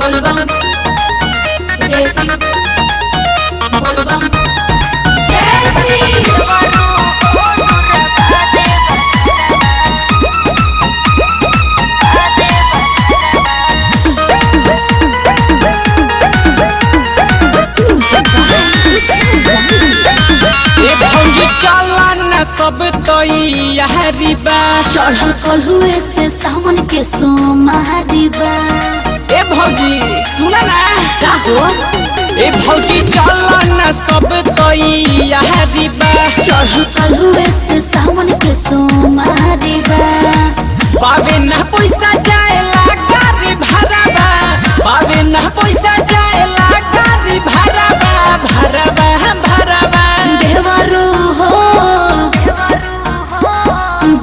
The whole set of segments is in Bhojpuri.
बोलबम जय श्री बोलबम जय श्री सब तैयारी बा चढ़ल कलहुए से सावन के सोमारी बा। ए भौजी सुना ना का हो ए भौजी चला ना सब तैयारी बा चढ़ल कलहुए से सावन के सोमारी बा। बाबे ना पैसा जाएला गाड़ी भाड़ा बा बाबे ना पैसा जाएला गाड़ी भाड़ा बा भाड़ा बा भाड़ा बा देवरू हो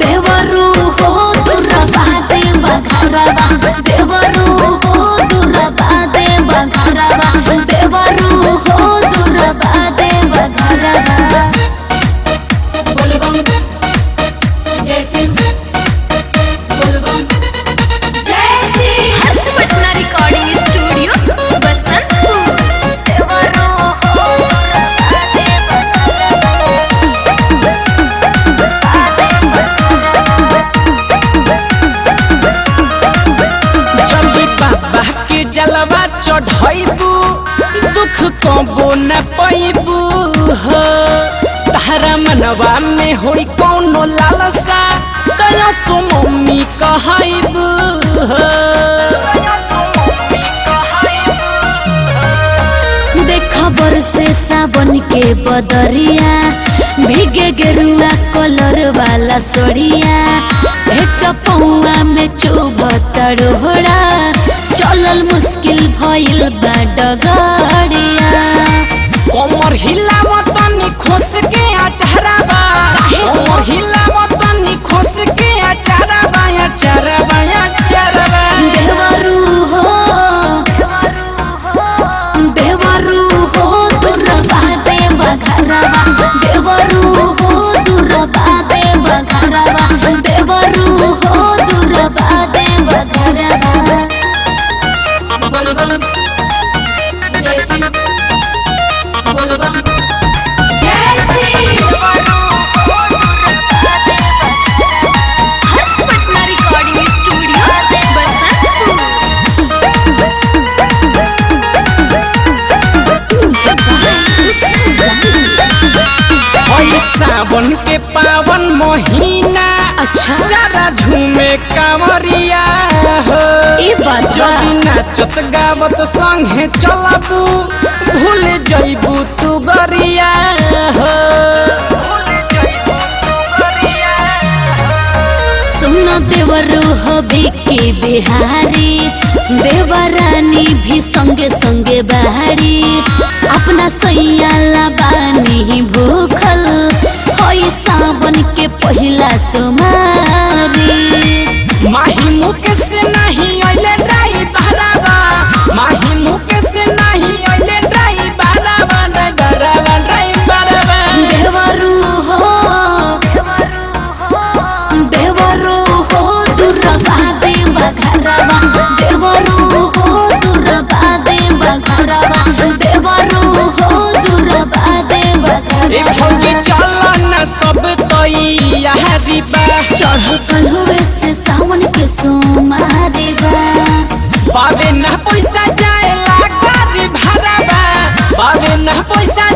देवरू हो दुर्गा देव घरवा देवरू हो दुर्गा देव घरवा देवरू हो दुर्गा देव घरवा। बोलबम जय श्री बोलबम जय श्री हंस पटना रिकॉर्डिंग स्टूडियो बसंतपुर। देवरू हो दुर्गा देव जल्दी बाबा के जलवा चढ़ाइबू दुख कबो न पैबू हो तारा मनवा में होई कौनो लालसा कयो सो मम्मी कहैबू हो खबर से सावन के बदरिया भीगे गेरुआ कलर वाला सड़िया एक पौआ में चुभ तड़ोड़ा चलल मुश्किल भइल बा डगड़िया। कमर हिला मतनी खोस के आचारा बा कमर हिला मतनी खोस के आचारा बा आचारा बा आचारा बा देवरू हो देवरू हो दुर्गा देव घरवा देवरू हो दुर्गा देव घरवा देवरू हो दुर्गा देव घरवा। बोलबम जय श्री बोलबम जय श्री हंस पटना रिकॉर्डिंग स्टूडियो बसंतपुर। सावन के पावन महीना अच्छा सारा झूमे कांवरिया हो ई बात बा। जदी नाचत गावत संगे चलबू भूल जइबू तू गरिया हो सुनो देवरू हो बिकी बिहारी देवरानी भी संगे संगे बहारी अपना सैयाला बानी भूखल होई सावन के पहिला सोमारी। माही मुके से नहीं अइले ड्राई बहरावा माही मुके से नहीं अइले ड्राई बहरावा ड्राई बहरावा देवरू हो देवरू हो दुर्गा देव घरवा देवरू हो दुर्गा देव घरवा देवरू हो दुर्गा देव ए घरवा। भौजी चला ना सब तैयारी बा चढ़ल कलहुए से सावन के सोमारी बा। बाबे ना पैसा जाएला गाड़ी भाड़ा बा बाबे ना पैसा